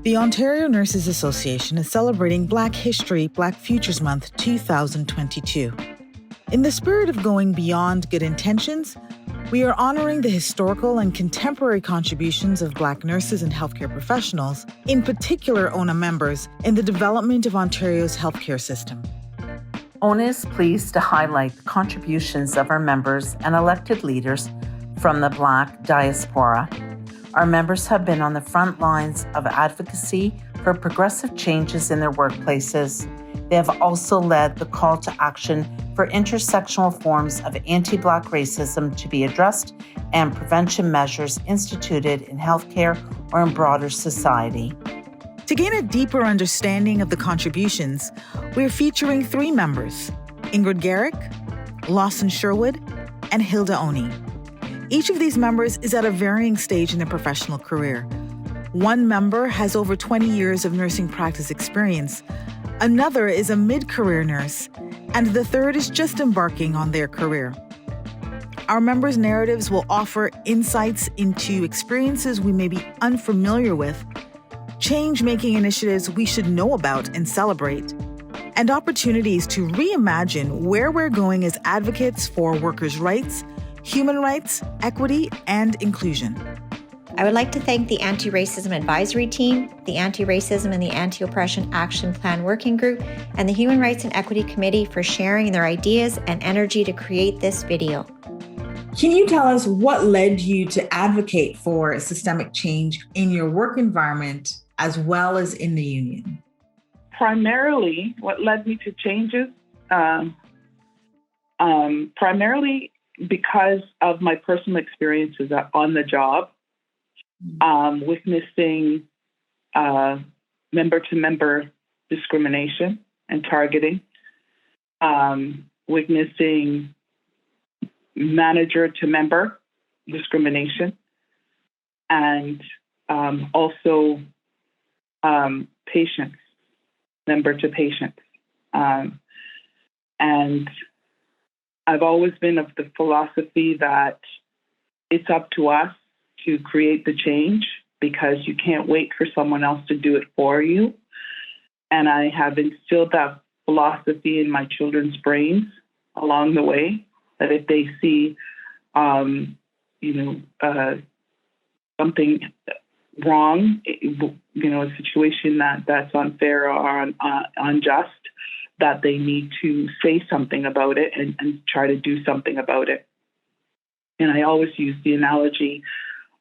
The Ontario Nurses Association is celebrating Black History, Black Futures Month 2022. In the spirit of going beyond good intentions, we are honoring the historical and contemporary contributions of Black nurses and healthcare professionals, in particular ONA members, in the development of Ontario's healthcare system. ONA is pleased to highlight the contributions of our members and elected leaders from the Black diaspora. Our members have been on the front lines of advocacy for progressive changes in their workplaces. They have also led the call to action for intersectional forms of anti-Black racism to be addressed and prevention measures instituted in healthcare or in broader society. To gain a deeper understanding of the contributions, we're featuring 3 members, Ingrid Garrick, Lawson Sherwood, and Hilda Oni. Each of these members is at a varying stage in their professional career. One member has over 20 years of nursing practice experience, another is a mid-career nurse, and the third is just embarking on their career. Our members' narratives will offer insights into experiences we may be unfamiliar with, change-making initiatives we should know about and celebrate, and opportunities to reimagine where we're going as advocates for workers' rights, human rights, equity, and inclusion. I would like to thank the Anti-Racism Advisory Team, the Anti-Racism and the Anti-Oppression Action Plan Working Group, and the Human Rights and Equity Committee for sharing their ideas and energy to create this video. Can you tell us what led you to advocate for systemic change in your work environment as well as in the union? Primarily, what led me to changes, primarily because of my personal experiences on the job, witnessing member-to-member discrimination and targeting, witnessing manager-to-member discrimination, and also patients, member-to-patients. And I've always been of the philosophy that it's up to us to create the change because you can't wait for someone else to do it for you. And I have instilled that philosophy in my children's brains along the way, that if they see, something wrong, a situation that's unfair or unjust, that they need to say something about it and try to do something about it. And I always use the analogy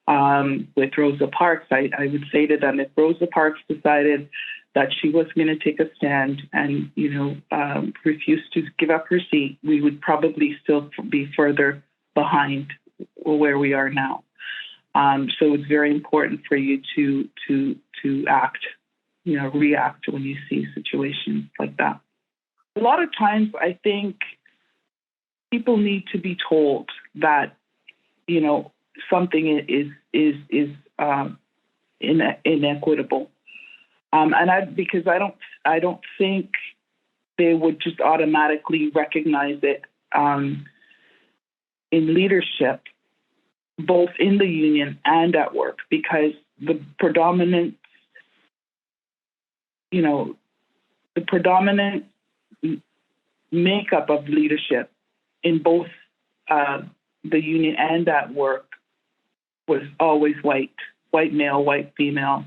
with Rosa Parks. I would say to them, if Rosa Parks decided that she was going to take a stand and, refuse to give up her seat, we would probably still be further behind where we are now. So it's very important for you to act, react when you see situations like that. A lot of times, I think people need to be told that, something is inequitable, because I don't think they would just automatically recognize it in leadership, both in the union and at work, because the predominant makeup of leadership in both the union and at work was always white male, white female.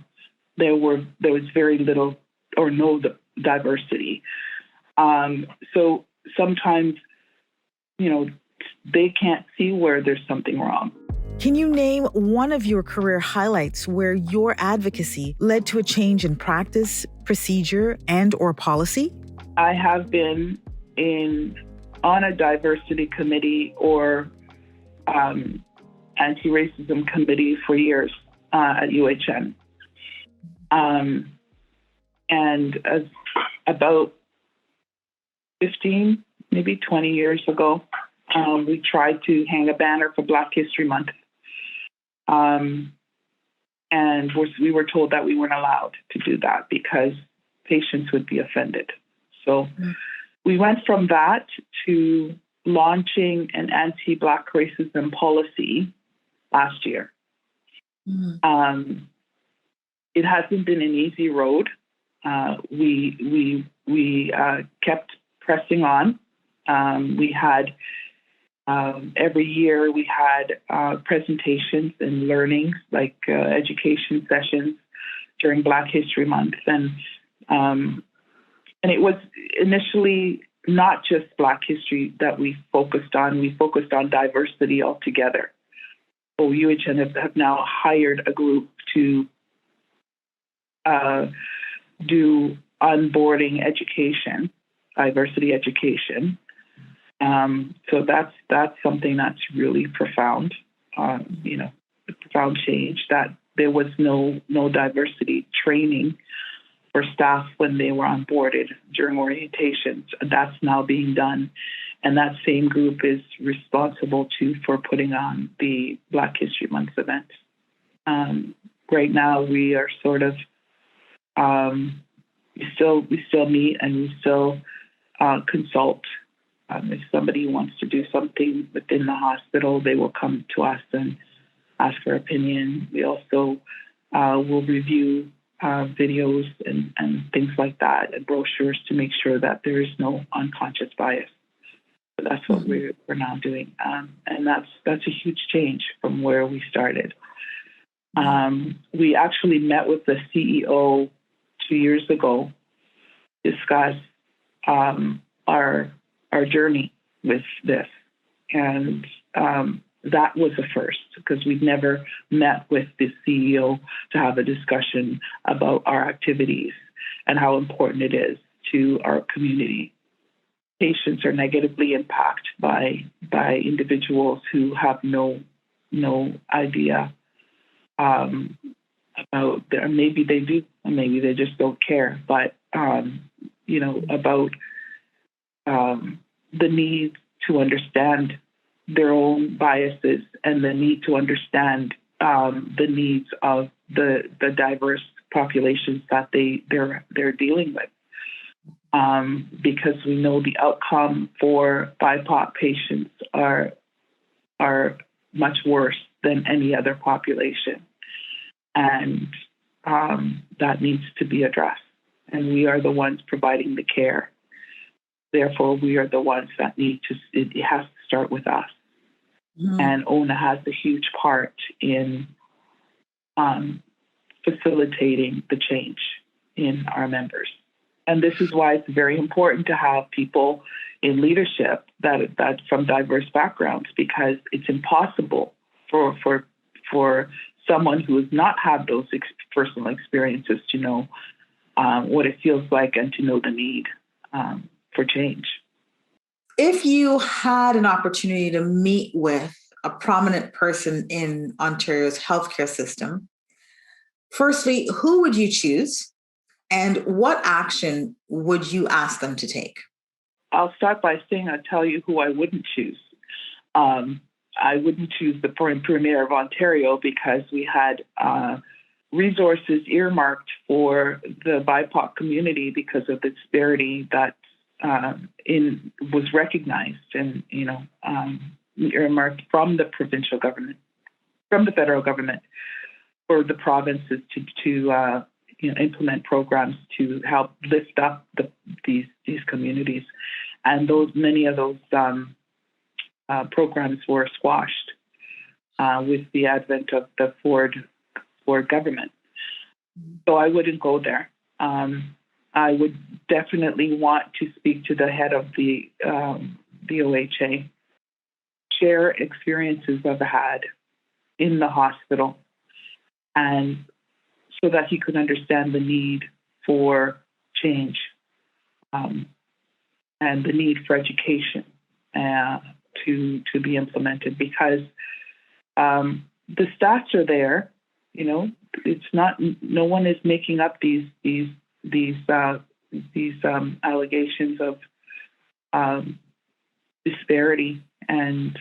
There was very little or no diversity. So sometimes, they can't see where there's something wrong. Can you name one of your career highlights where your advocacy led to a change in practice, procedure, and/or policy? I have been on a diversity committee or anti-racism committee for years at UHN. And about 15, maybe 20 years ago, we tried to hang a banner for Black History Month. And we were told that we weren't allowed to do that because patients would be offended. So we went from that to launching an anti-Black racism policy last year. it hasn't been an easy road. We kept pressing on. We had every year we had presentations and learnings, like education sessions during Black History Month, and it was initially not just Black history that we focused on. We focused on diversity altogether. So UHN have now hired a group to do onboarding education, diversity education. So that's something that's really profound. A profound change, that there was no diversity training for staff when they were onboarded during orientations. That's now being done. And that same group is responsible for putting on the Black History Month event. Right now we are sort of, we still meet and we still consult. If somebody wants to do something within the hospital, they will come to us and ask for opinion. We also will review videos and things like that, and brochures, to make sure that there is no unconscious bias. So that's what we're now doing, and that's a huge change from where we started. We actually met with the CEO 2 years ago to discuss our journey with this, and that was a first, because we'd never met with the CEO to have a discussion about our activities and how important it is to our community. Patients are negatively impacted by individuals who have no idea about their, maybe they do, and maybe they just don't care, but about the need to understand their own biases and the need to understand the needs of the diverse populations that they're dealing with. Because we know the outcome for BIPOC patients are much worse than any other population. And that needs to be addressed. And we are the ones providing the care. Therefore, we are the ones that it has to start with us. Mm-hmm. And ONA has a huge part in facilitating the change in our members. And this is why it's very important to have people in leadership that from diverse backgrounds, because it's impossible for someone who has not had those personal experiences to know what it feels like and to know the need for change. If you had an opportunity to meet with a prominent person in Ontario's healthcare system, firstly, who would you choose? And what action would you ask them to take? I'll start by saying I'll tell you who I wouldn't choose. I wouldn't choose the Premier of Ontario, because we had resources earmarked for the BIPOC community because of the disparity that was recognized and earmarked from the provincial government, from the federal government, for the provinces to implement programs to help lift up these communities, and many of those programs were squashed with the advent of the Ford government. So I wouldn't go there. I would definitely want to speak to the head of the OHA, share experiences I've had in the hospital, and so that he could understand the need for change and the need for education to be implemented, because the stats are there. It's not. No one is making up these allegations of disparity and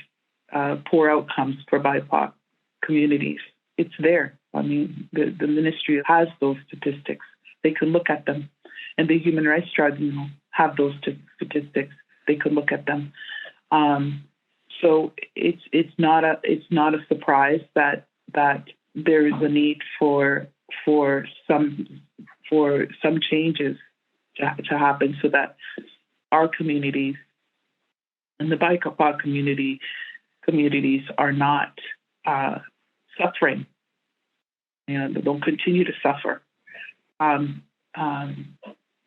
poor outcomes for BIPOC communities. It's there. I mean, the ministry has those statistics. They can look at them, and the Human Rights Tribunal have those statistics. They could look at them. So it's not a surprise that there is a need for for some changes to happen so that our communities and the BIPOC communities are not suffering and they'll continue to suffer.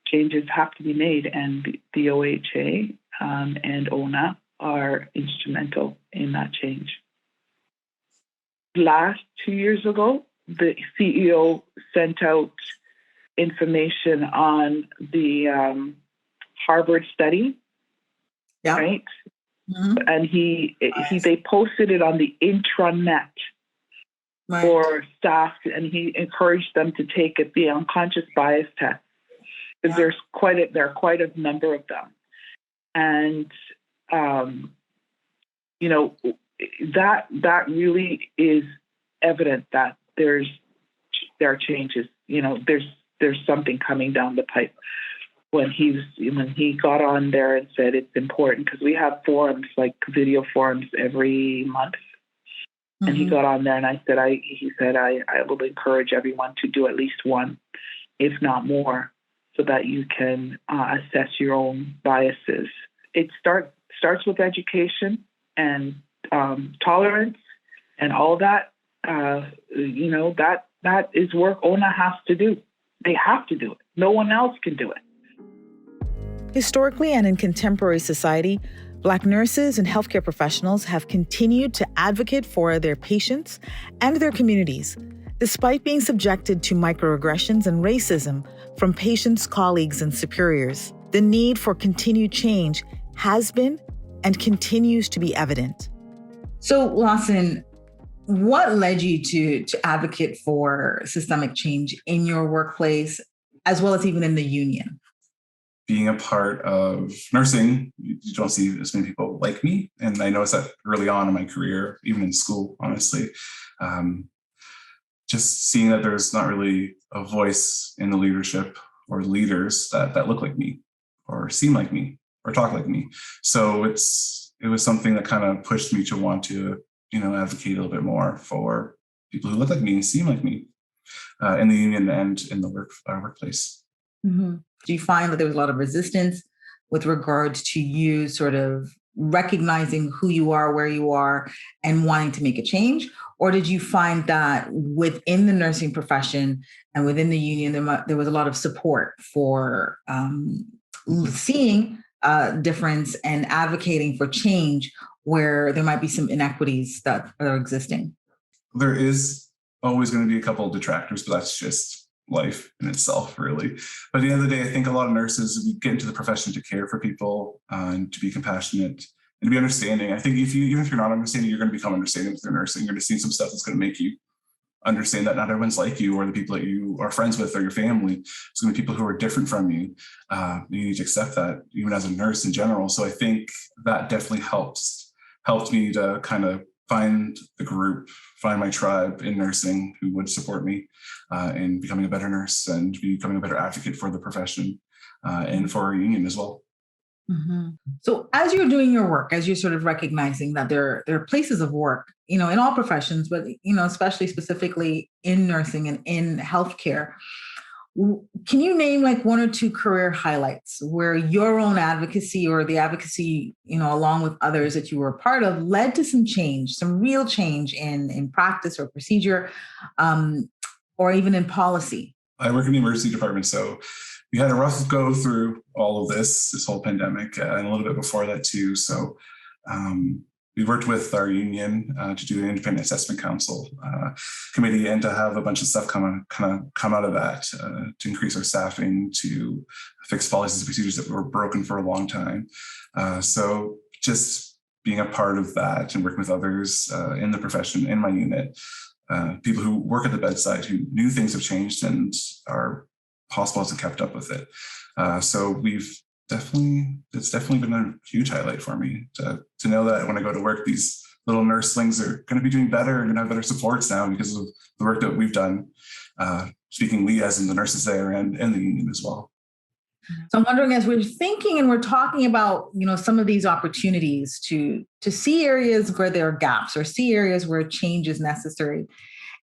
Changes have to be made, and the OHA and ONA are instrumental in that change. Last 2 years ago, the CEO sent out information on the Harvard study, right? Mm-hmm. And they posted it on the intranet for staff, and he encouraged them to take it, the unconscious bias test, because there are quite a number of them, and that really is evident that there are changes. There's something coming down the pipe. When he got on there and said it's important, because we have forums, like video forums, every month. Mm-hmm. And he got on there and I will encourage everyone to do at least one, if not more, so that you can assess your own biases. It starts with education and tolerance and all that. That is work ONA has to do. They have to do it. No one else can do it. Historically and in contemporary society, Black nurses and healthcare professionals have continued to advocate for their patients and their communities, despite being subjected to microaggressions and racism from patients, colleagues, and superiors. The need for continued change has been and continues to be evident. So, Lawson, what led you to advocate for systemic change in your workplace, as well as even in the union? Being a part of nursing, you don't see as many people like me. And I noticed that early on in my career, even in school, honestly. Just seeing that there's not really a voice in the leadership or leaders that look like me or seem like me or talk like me. So it was something that kind of pushed me to want to, advocate a little bit more for people who look like me and seem like me in the union and in the workplace. Mm-hmm. Do you find that there was a lot of resistance with regards to you sort of recognizing who you are, where you are, and wanting to make a change? Or did you find that within the nursing profession and within the union, there was a lot of support for seeing difference and advocating for change where there might be some inequities that are existing? There is always going to be a couple of detractors, but that's just life in itself, really. But at the end of the day, I think a lot of nurses, we get into the profession to care for people and to be compassionate and to be understanding. I think even if you're not understanding, you're going to become understanding with your nursing. You're going to see some stuff that's going to make you understand that not everyone's like you, or the people that you are friends with, or your family. It's going to be people who are different from you. You need to accept that, even as a nurse in general. So I think that definitely helped me to kind of find the group, find my tribe in nursing who would support me in becoming a better nurse and becoming a better advocate for the profession and for our union as well. Mm-hmm. So as you're doing your work, as you're sort of recognizing that there are places of work, in all professions, but, especially specifically in nursing and in healthcare, can you name like one or two career highlights where your own advocacy or the advocacy, along with others that you were a part of, led to some change, some real change in practice or procedure, or even in policy? I work in the emergency department, so we had a rough go through all of this whole pandemic and a little bit before that too. So we worked with our union to do an independent assessment council committee and to have a bunch of stuff come out of that to increase our staffing, to fix policies and procedures that were broken for a long time. So just being a part of that and working with others in the profession, in my unit, people who work at the bedside who knew things have changed and are hospitals have kept up with it. So it's definitely been a huge highlight for me to know that when I go to work, these little nurselings are going to be doing better and going to have better supports now because of the work that we've done, speaking we as in the nurses there and the union as well. So I'm wondering, as we're thinking and we're talking about, some of these opportunities to see areas where there are gaps or see areas where change is necessary,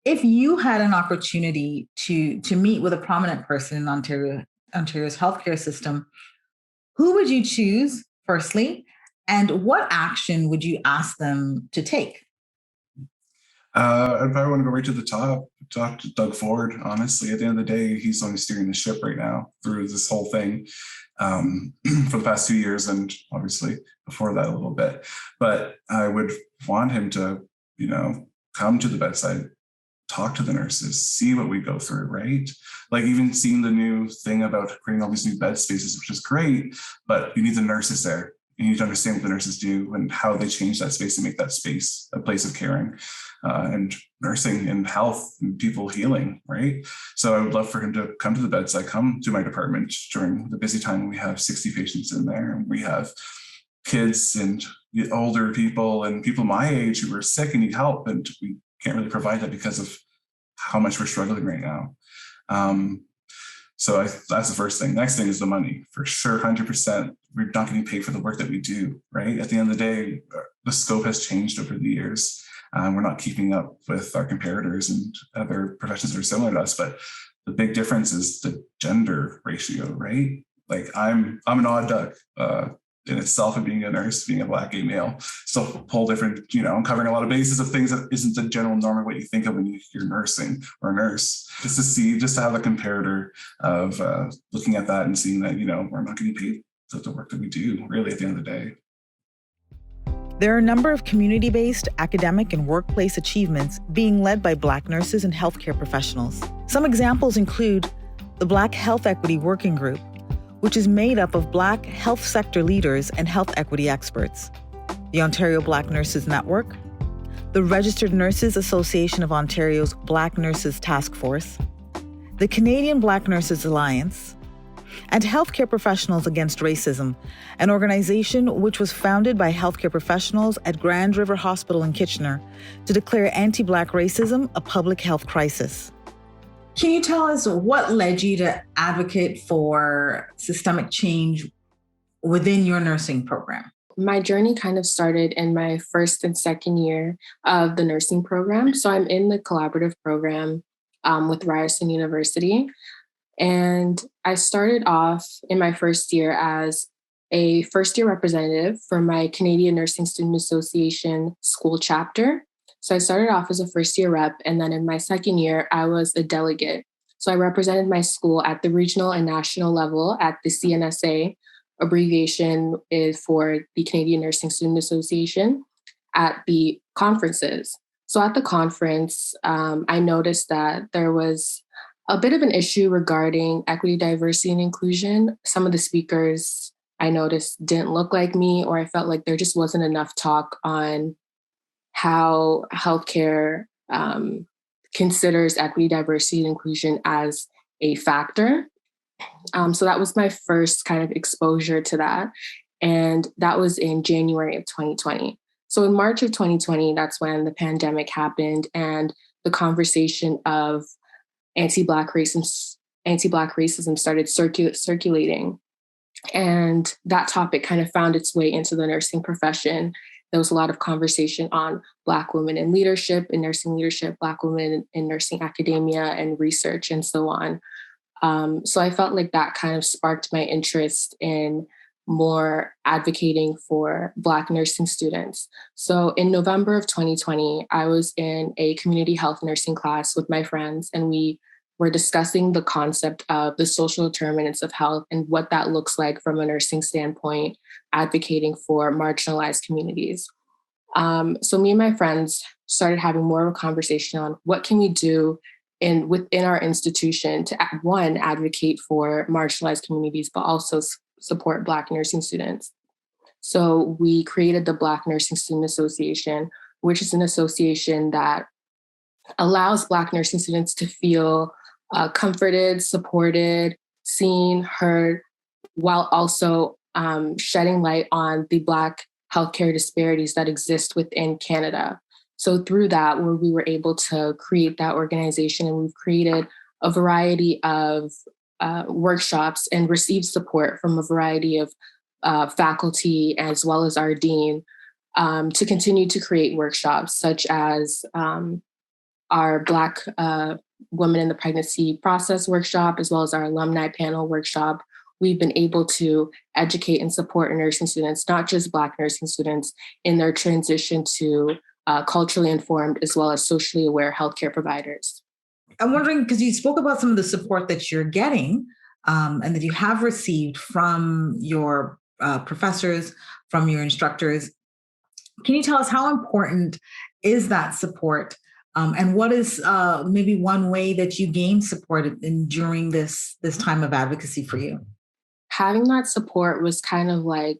If you had an opportunity to meet with a prominent person in Ontario's healthcare system, who would you choose, firstly, and what action would you ask them to take? I'd probably want to go right to the top, talk to Doug Ford. Honestly, at the end of the day, he's only steering the ship right now through this whole thing for the past 2 years, and obviously before that a little bit. But I would want him to, come to the bedside, talk to the nurses, see what we go through, right? Like even seeing the new thing about creating all these new bed spaces, which is great, but you need the nurses there. You need to understand what the nurses do and how they change that space and make that space a place of caring and nursing and health and people healing, right? So I would love for him to come to the bedside, come to my department during the busy time when we have 60 patients in there and we have kids and older people and people my age who are sick and need help, and we can't really provide that because of how much we're struggling right now. So that's the first thing. Next thing is the money. For sure, 100%. We're not getting paid for the work that we do, right? At the end of the day, the scope has changed over the years. We're not keeping up with our comparators and other professions that are similar to us. But the big difference is the gender ratio, right? Like I'm an odd duck in itself, of being a nurse, being a Black gay male. So a whole different, I'm covering a lot of bases of things that isn't the general norm of what you think of when you're nursing or a nurse. Just to have a comparator of looking at that and seeing that, we're not getting paid for the work that we do, really, at the end of the day. There are a number of community-based academic and workplace achievements being led by Black nurses and healthcare professionals. Some examples include the Black Health Equity Working Group, which is made up of Black health sector leaders and health equity experts, the Ontario Black Nurses Network, the Registered Nurses Association of Ontario's Black Nurses Task Force, the Canadian Black Nurses Alliance, and Healthcare Professionals Against Racism, an organization which was founded by healthcare professionals at Grand River Hospital in Kitchener to declare anti-Black racism a public health crisis. Can you tell us what led you to advocate for systemic change within your nursing program? My journey kind of started in my first and second year of the nursing program. So I'm in the collaborative program with Ryerson University. And I started off in my first year as a first-year representative for my Canadian Nursing Student Association school chapter. So I started off as a first-year rep, and then in my second year, I was a delegate. So I represented my school at the regional and national level at the CNSA, abbreviation is for the Canadian Nursing Student Association, at the conferences. So at the conference, I noticed that there was a bit of an issue regarding equity, diversity, and inclusion. Some of the speakers I noticed didn't look like me, or I felt like there just wasn't enough talk on how healthcare considers equity, diversity, and inclusion as a factor. So that was my first kind of exposure to that. And that was in January of 2020. So in March of 2020, that's when the pandemic happened and the conversation of anti-Black racism started circulating. And that topic kind of found its way into the nursing profession. There was a lot of conversation on Black women in leadership, Black women in nursing academia and research, and so on. So I felt like that kind of sparked my interest in more advocating for Black nursing students. So in November of 2020, I was in a community health nursing class with my friends, and we were discussing the concept of the social determinants of health and what that looks like from a nursing standpoint, advocating for marginalized communities. So me and my friends started having more of a conversation on what can we do within our institution to, one, advocate for marginalized communities, but also support Black nursing students. So we created the Black Nursing Student Association, which is an association that allows Black nursing students to feel comforted, supported, seen, heard, while also shedding light on the Black healthcare disparities that exist within Canada. So through that, we were able to create that organization, and we've created a variety of workshops and received support from a variety of faculty as well as our dean to continue to create workshops such as our Black Women in the Pregnancy Process workshop, as well as our alumni panel workshop, we've been able to educate and support nursing students, not just Black nursing students, in their transition to culturally informed as well as socially aware healthcare providers. I'm wondering, because you spoke about some of the support that you're getting and that you have received from your professors, from your instructors. Can you tell us how important is that support? And what is maybe one way that you gained support during this time of advocacy for you? Having that support was kind of like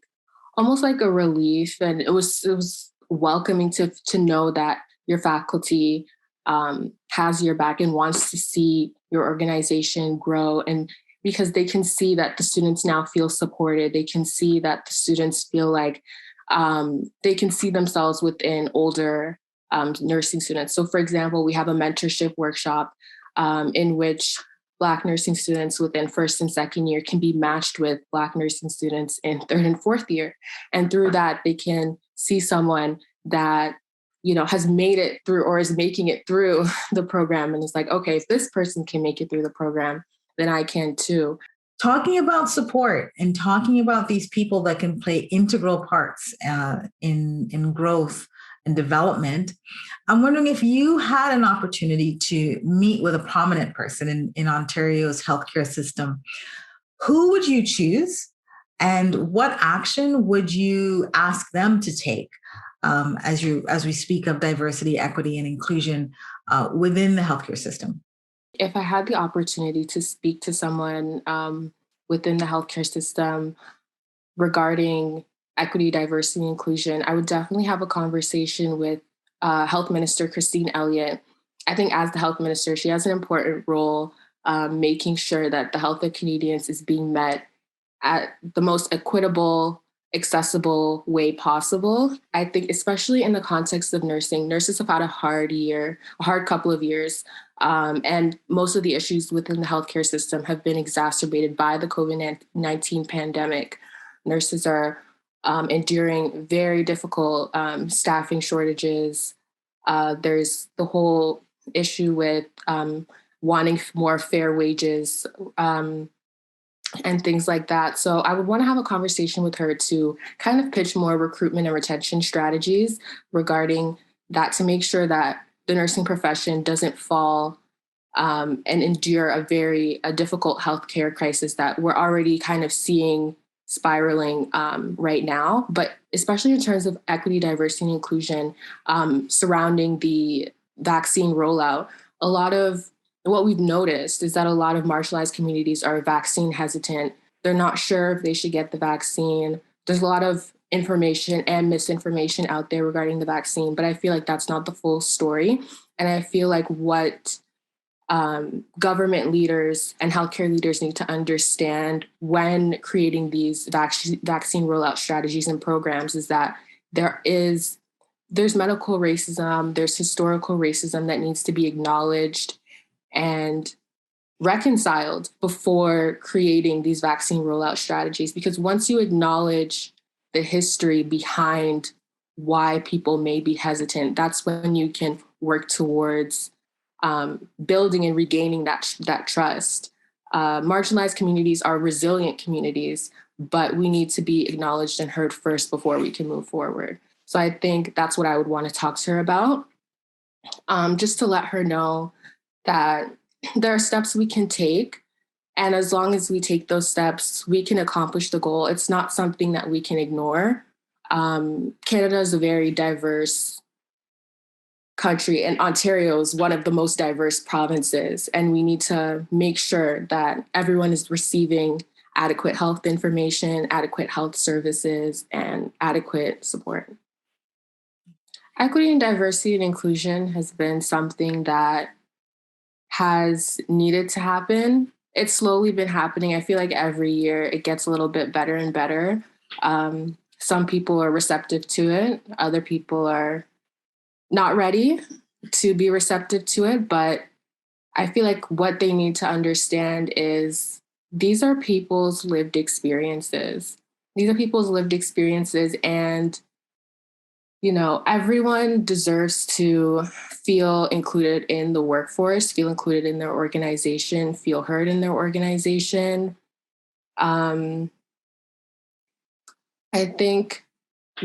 almost like a relief, and it was welcoming to know that your faculty has your back and wants to see your organization grow, and because they can see that the students now feel supported, they can see that the students feel like they can see themselves within older nursing students. So, for example, we have a mentorship workshop in which Black nursing students within first and second year can be matched with Black nursing students in third and fourth year. And through that, they can see someone that, has made it through or is making it through the program. And it's like, okay, if this person can make it through the program, then I can too. Talking about support and talking about these people that can play integral parts in growth and development, I'm wondering if you had an opportunity to meet with a prominent person in Ontario's healthcare system, who would you choose and what action would you ask them to take as we speak of diversity, equity, and inclusion within the healthcare system? If I had the opportunity to speak to someone within the healthcare system regarding equity, diversity, and inclusion, I would definitely have a conversation with Health Minister Christine Elliott. I think as the Health Minister, she has an important role making sure that the health of Canadians is being met at the most equitable, accessible way possible. I think especially in the context of nursing, nurses have had a hard couple of years. And most of the issues within the healthcare system have been exacerbated by the COVID-19 pandemic. Nurses are enduring very difficult staffing shortages. There's the whole issue with wanting more fair wages and things like that. So I would want to have a conversation with her to kind of pitch more recruitment and retention strategies regarding that, to make sure that the nursing profession doesn't fall and endure a difficult healthcare crisis that we're already kind of seeing spiraling right now, but especially in terms of equity, diversity, and inclusion surrounding the vaccine rollout. A lot of what we've noticed is that a lot of marginalized communities are vaccine hesitant. They're not sure if they should get the vaccine. There's a lot of information and misinformation out there regarding the vaccine, but I feel like that's not the full story. And I feel like what government leaders and healthcare leaders need to understand when creating these vaccine rollout strategies and programs is that there's medical racism, there's historical racism that needs to be acknowledged and reconciled before creating these vaccine rollout strategies. Because once you acknowledge the history behind why people may be hesitant, that's when you can work towards building and regaining that trust. Marginalized communities are resilient communities, but we need to be acknowledged and heard first before we can move forward. So I think that's what I would want to talk to her about, just to let her know that there are steps we can take. And as long as we take those steps, we can accomplish the goal. It's not something that we can ignore. Canada is a very diverse country, and Ontario is one of the most diverse provinces. And we need to make sure that everyone is receiving adequate health information, adequate health services, and adequate support. Equity and diversity and inclusion has been something that has needed to happen. It's slowly been happening. I feel like every year it gets a little bit better and better. Some people are receptive to it. Other people are not ready to be receptive to it. But I feel like what they need to understand is these are people's lived experiences. And everyone deserves to feel included in the workforce, feel included in their organization, feel heard in their organization. I think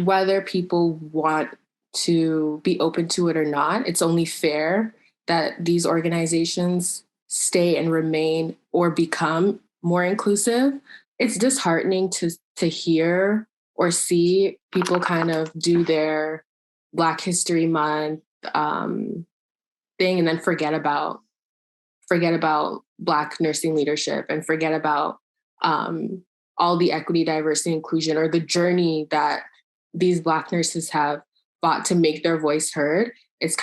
whether people want to be open to it or not, it's only fair that these organizations stay and remain or become more inclusive. It's disheartening to hear or see people kind of do their Black History Month thing and then forget about Black nursing leadership and forget about all the equity, diversity, inclusion, or the journey that these Black nurses have fought to make their voice heard. It's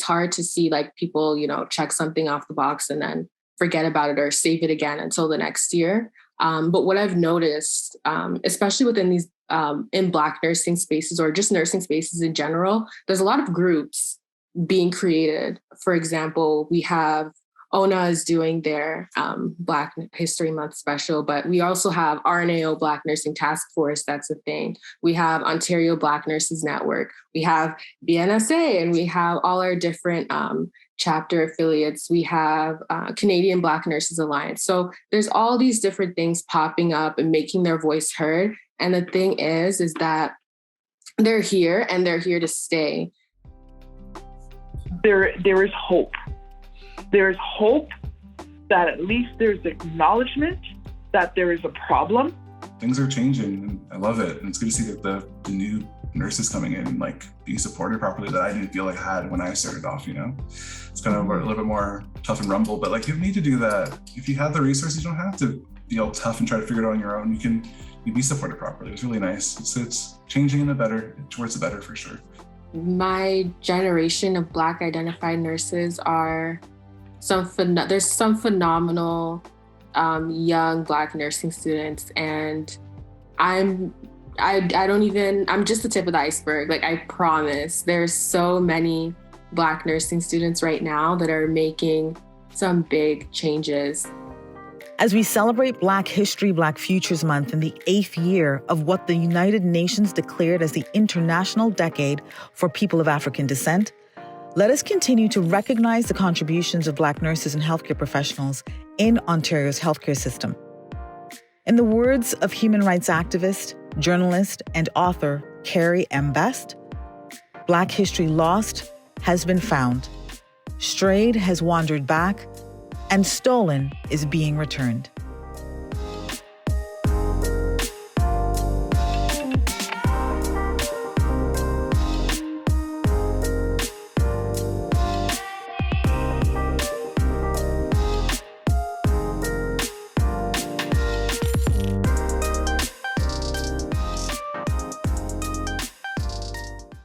hard to see like people, check something off the box and then forget about it or save it again until the next year. But what I've noticed, especially within these in Black nursing spaces or just nursing spaces in general, there's a lot of groups being created. For example, we have ONA is doing their Black History Month special, but we also have RNAO Black Nursing Task Force. That's a thing. We have Ontario Black Nurses Network. We have BNSA, and we have all our different chapter affiliates. We have Canadian Black Nurses Alliance. So there's all these different things popping up and making their voice heard. And the thing is that they're here and they're here to stay. There is hope. There's hope that at least there's acknowledgement that there is a problem. Things are changing, and I love it. And it's good to see that the new nurses coming in and like being supported properly that I didn't feel like I had when I started off, It's kind of a little bit more tough and rumble, but like you need to do that. If you have the resources, you don't have to be all tough and try to figure it out on your own. You can be supported properly. It's really nice. It's changing towards the better for sure. My generation of Black identified nurses are there's some phenomenal young Black nursing students, and I'm just the tip of the iceberg. Like, I promise there's so many Black nursing students right now that are making some big changes. As we celebrate Black History, Black Futures Month in the 8th year of what the United Nations declared as the International Decade for People of African Descent, let us continue to recognize the contributions of Black nurses and healthcare professionals in Ontario's healthcare system. In the words of human rights activist, journalist, and author Carrie M. Best, Black history lost has been found, strayed has wandered back, and stolen is being returned.